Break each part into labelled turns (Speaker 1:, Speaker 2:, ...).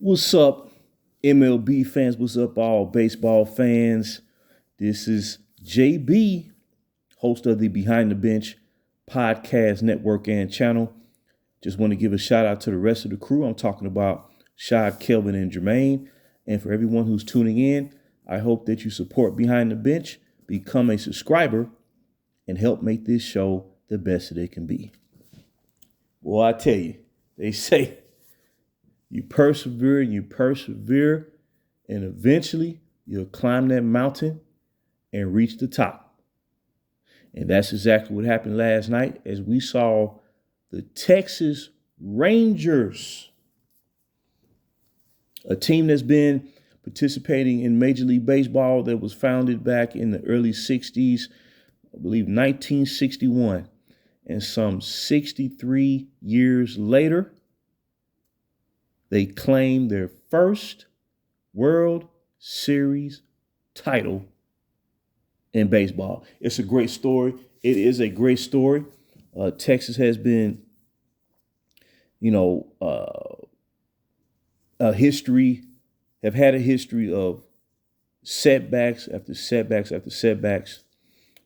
Speaker 1: What's up, MLB fans? What's up, all baseball fans? This is JB, host of the Behind the Bench podcast network and channel. Just want to give a shout out to the rest of the crew. I'm talking about Shad, Kelvin, and Jermaine. And for everyone who's tuning in, I hope that you support Behind the Bench, become a subscriber, and help make this show the best that it can be. Well, I tell you, they say you persevere and you persevere, and eventually you'll climb that mountain and reach the top. And that's exactly what happened last night as we saw the Texas Rangers, a team that's been participating in Major League Baseball that was founded back in the early 60s, I believe 1961. And some 63 years later, they claimed their first World Series title in baseball. It's a great story. It is a great story. Texas has been, a history, have had a history of setbacks after setbacks after setbacks.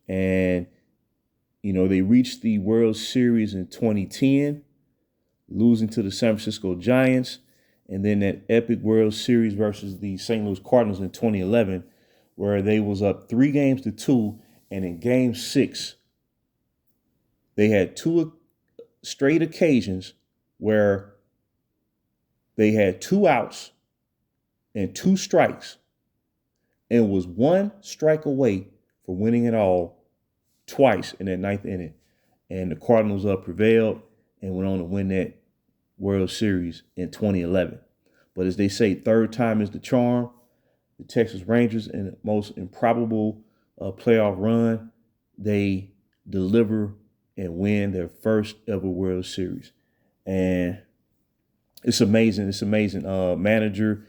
Speaker 1: And, they reached the World Series in 2010, losing to the San Francisco Giants. And then that epic World Series versus the St. Louis Cardinals in 2011, where they was up 3-2, and in Game 6, they had two straight occasions where they had 2 outs and 2 strikes and was 1 strike away from winning it all twice in that 9th inning. And the Cardinals prevailed and went on to win that World Series in 2011. But as they say, third time is the charm. The Texas Rangers, in the most improbable playoff run, they deliver and win their first ever World Series. And it's amazing. It's amazing. Manager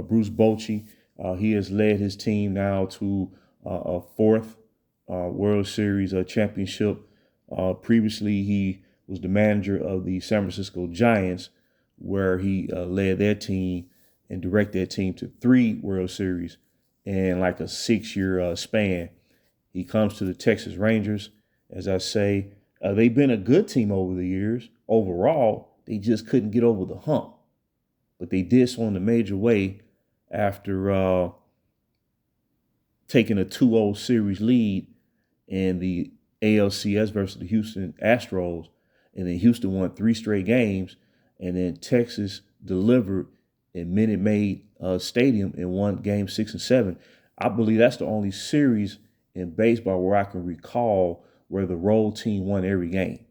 Speaker 1: Bruce Bochy, he has led his team now to a 4th World Series championship. Previously, he was the manager of the San Francisco Giants, where he led their team and directed their team to 3 World Series in like a 6-year span. He comes to the Texas Rangers. As I say, they've been a good team over the years. Overall, they just couldn't get over the hump. But they did so in a major way after taking a 2-0 series lead in the ALCS versus the Houston Astros. And then Houston won 3 straight games. And then Texas delivered in Minute Maid Stadium and won Game 6 and 7. I believe that's the only series in baseball where I can recall where the road team won every game.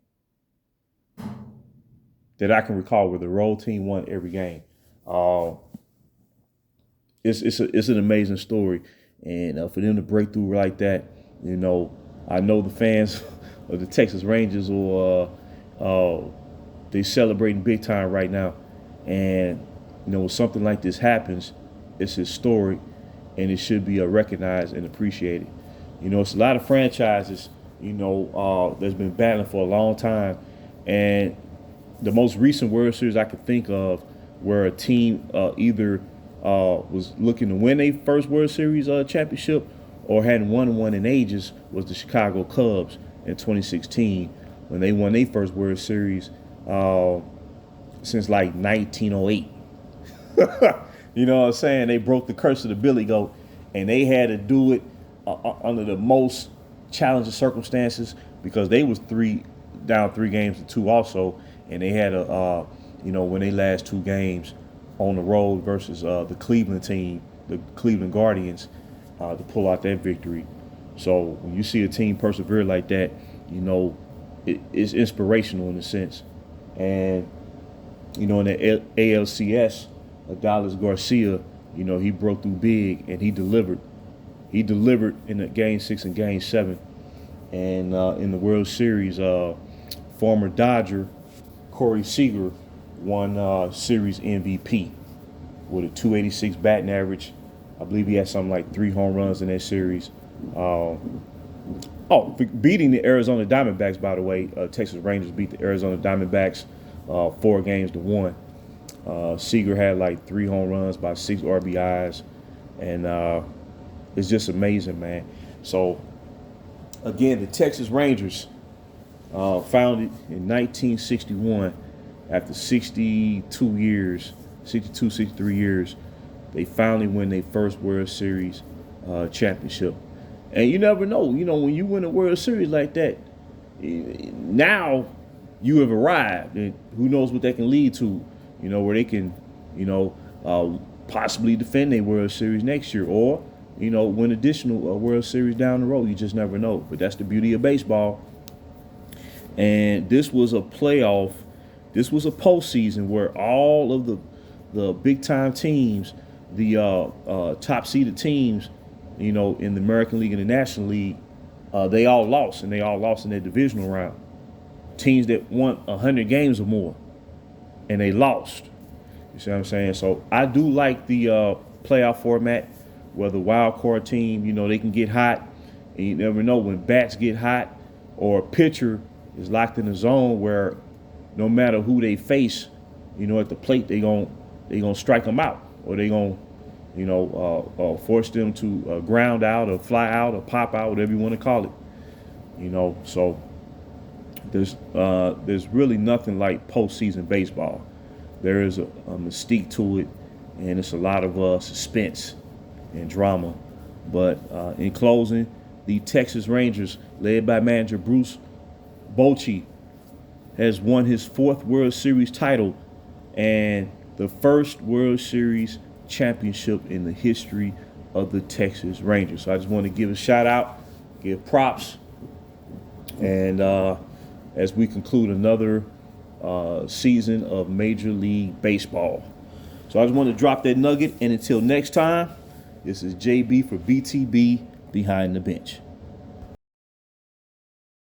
Speaker 1: That I can recall where the road team won every game. It's an amazing story. And for them to break through like that, I know the fans of the Texas Rangers they celebrating big time right now. And, when something like this happens, it's historic and it should be recognized and appreciated. It's a lot of franchises, that's been battling for a long time. And the most recent World Series I could think of where a team either was looking to win a first World Series championship or hadn't won one in ages was the Chicago Cubs in 2016 when they won their first World Series since like 1908. You know what I'm saying? They broke the curse of the Billy Goat, and they had to do it under the most challenging circumstances because they was down 3-2 also, and they had a win their last 2 games on the road versus the Cleveland team, the Cleveland Guardians, to pull out that victory. So when you see a team persevere like that, it's inspirational in a sense. And in the ALCS, Dallas Garcia, he broke through big and he delivered. He delivered in the Game 6 and Game 7. And in the World Series, former Dodger Corey Seager won Series MVP with a .286 batting average. I believe he had something like 3 home runs in that series. Beating the Arizona Diamondbacks, by the way. Texas Rangers beat the Arizona Diamondbacks 4-1. Seager had like 3 home runs by 6 RBIs, and it's just amazing, man. So again, the Texas Rangers, founded in 1961, after 62 years, 62, 63 years, they finally win their first World Series championship. And you never know, when you win a World Series like that, now you have arrived, and who knows what that can lead to, where they can, possibly defend their World Series next year, or, win additional World Series down the road. You just never know. But that's the beauty of baseball. And this was a playoff. This was a postseason where all of the big time teams, the top seeded teams, in the American League and the National League, they all lost, and they all lost in their divisional round. Teams that won 100 games or more, and they lost. You see what I'm saying? So I do like the playoff format, where the wild card team, they can get hot, and you never know when bats get hot, or a pitcher is locked in a zone where no matter who they face, at the plate, they gonna strike them out, or they gonna, force them to ground out or fly out or pop out, whatever you want to call it. So there's really nothing like postseason baseball. There is a mystique to it, and it's a lot of suspense and drama. But in closing, the Texas Rangers, led by manager Bruce Bochy, has won his 4th World Series title and the first World Series championship in the history of the Texas Rangers. So I just want to give a shout out, give props, and as we conclude another season of Major League Baseball. So I just want to drop that nugget, and until next time, this is JB for BTB Behind the Bench.